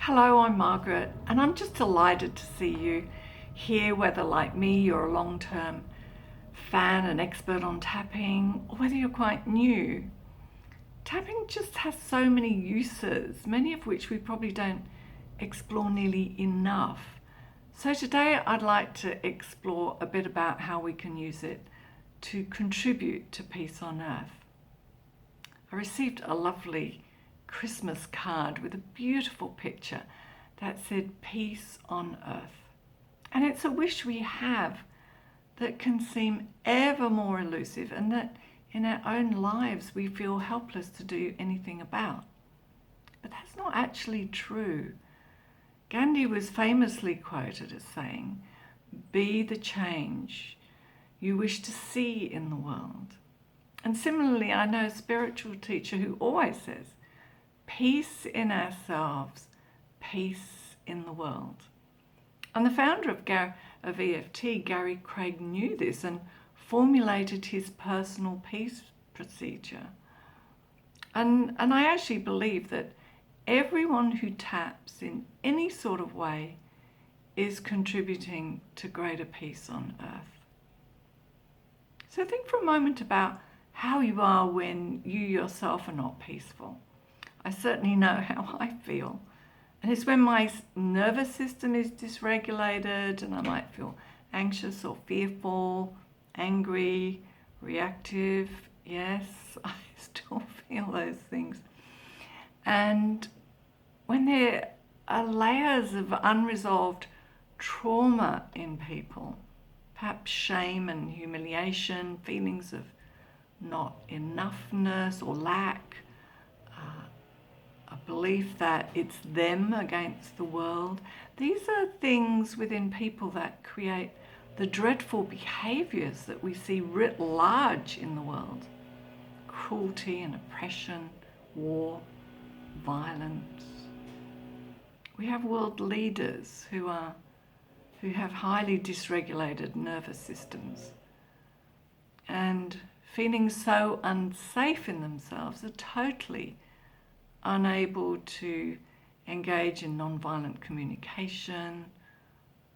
Hello, I'm Margaret, and I'm just delighted to see you here, whether like me, you're a long-term fan and expert on tapping, or whether you're quite new. Tapping just has so many uses, many of which we probably don't explore nearly enough. So today I'd like to explore a bit about how we can use it to contribute to peace on earth. I received a lovely Christmas card with a beautiful picture that said peace on earth. And it's a wish we have that can seem ever more elusive and that in our own lives we feel helpless to do anything about. But that's not actually true. Gandhi was famously quoted as saying, "Be the change you wish to see in the world." And similarly, I know a spiritual teacher who always says, peace in ourselves, peace in the world. And the founder of EFT, Gary Craig, knew this and formulated his personal peace procedure. And I actually believe that everyone who taps in any sort of way is contributing to greater peace on earth. So think for a moment about how you are when you yourself are not peaceful. I certainly know how I feel. And it's when my nervous system is dysregulated and I might feel anxious or fearful, angry, reactive. Yes, I still feel those things. And when there are layers of unresolved trauma in people, perhaps shame and humiliation, feelings of not enoughness or lack, a belief that it's them against the world. These are things within people that create the dreadful behaviours that we see writ large in the world. Cruelty and oppression, war, violence. We have world leaders who have highly dysregulated nervous systems and feeling so unsafe in themselves are totally unable to engage in non-violent communication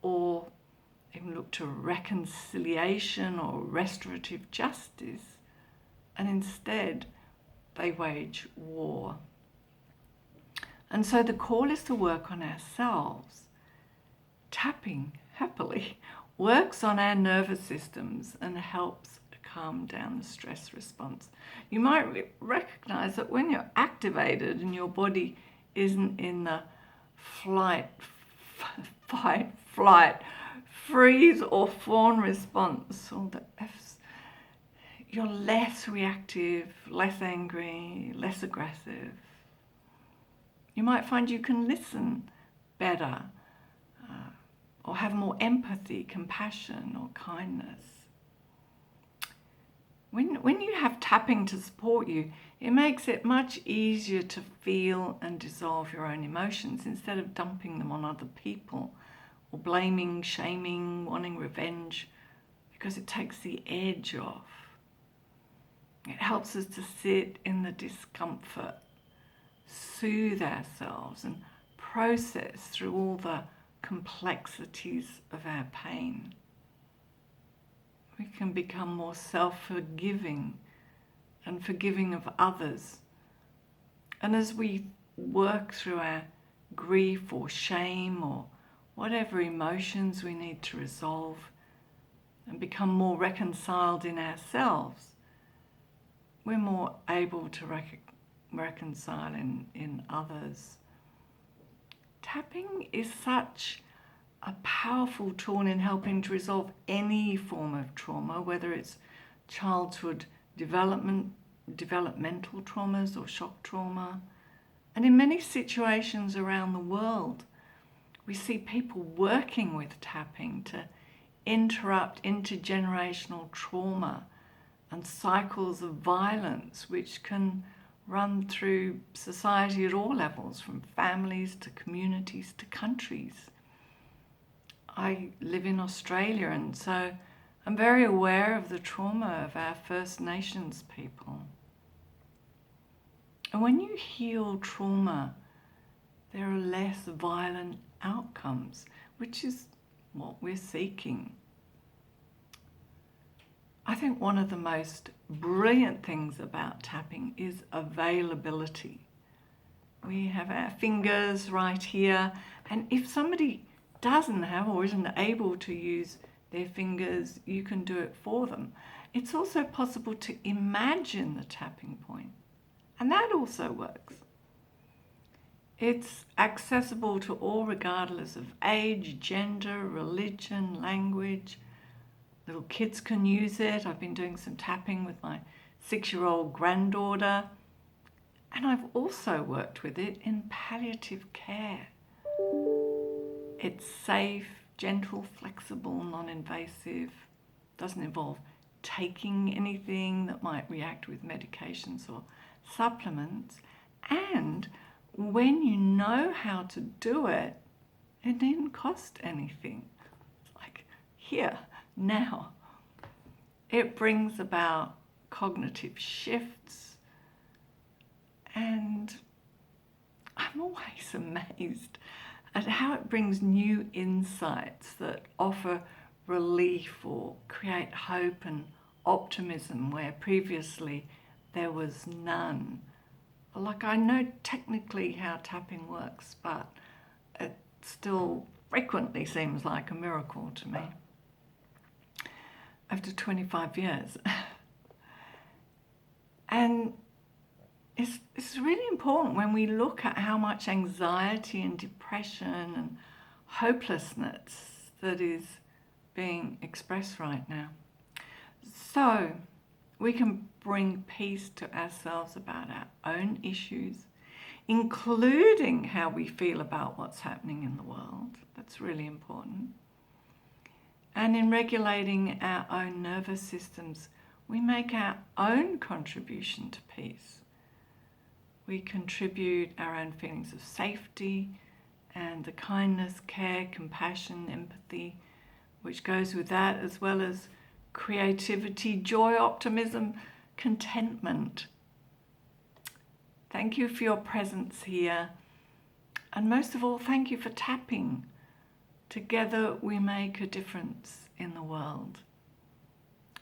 or even look to reconciliation or restorative justice, and instead they wage war. And so the call is to work on ourselves. Tapping, happily, works on our nervous systems and helps calm down the stress response. You might recognize that when you're activated and your body isn't in the fight, flight, freeze or fawn response, all the F's, you're less reactive, less angry, less aggressive. You might find you can listen better or have more empathy, compassion or kindness. When you have tapping to support you, it makes it much easier to feel and dissolve your own emotions instead of dumping them on other people or blaming, shaming, wanting revenge, because it takes the edge off. It helps us to sit in the discomfort, soothe ourselves and process through all the complexities of our pain. We can become more self-forgiving and forgiving of others. And as we work through our grief or shame or whatever emotions we need to resolve and become more reconciled in ourselves, we're more able to reconcile in others. Tapping is such a powerful tool in helping to resolve any form of trauma, whether it's childhood developmental traumas or shock trauma. And in many situations around the world, we see people working with tapping to interrupt intergenerational trauma and cycles of violence which can run through society at all levels, from families to communities to countries. I live in Australia, and so I'm very aware of the trauma of our First Nations people. And when you heal trauma, there are less violent outcomes, which is what we're seeking. I think one of the most brilliant things about tapping is availability. We have our fingers right here, and if somebody doesn't have or isn't able to use their fingers, you can do it for them. It's also possible to imagine the tapping point, and that also works. It's accessible to all regardless of age, gender, religion, language. Little kids can use it. I've been doing some tapping with my 6-year-old granddaughter. And I've also worked with it in palliative care. It's safe, gentle, flexible, non-invasive, doesn't involve taking anything that might react with medications or supplements. And when you know how to do it, it didn't cost anything. It's like, here, now. It brings about cognitive shifts, and I'm always amazed at how it brings new insights that offer relief or create hope and optimism where previously there was none. Like, I know technically how tapping works, but it still frequently seems like a miracle to me after 25 years. And it's really important when we look at how much anxiety and depression and hopelessness that is being expressed right now. So we can bring peace to ourselves about our own issues, including how we feel about what's happening in the world. That's really important. And in regulating our own nervous systems, we make our own contribution to peace. We contribute our own feelings of safety and the kindness, care, compassion, empathy, which goes with that, as well as creativity, joy, optimism, contentment. Thank you for your presence here. And most of all, thank you for tapping. Together we make a difference in the world.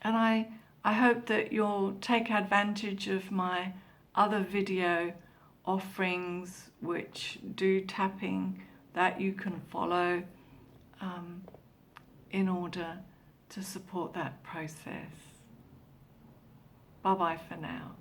And I hope that you'll take advantage of my other video offerings which do tapping that you can follow in order to support that process. Bye-bye for now.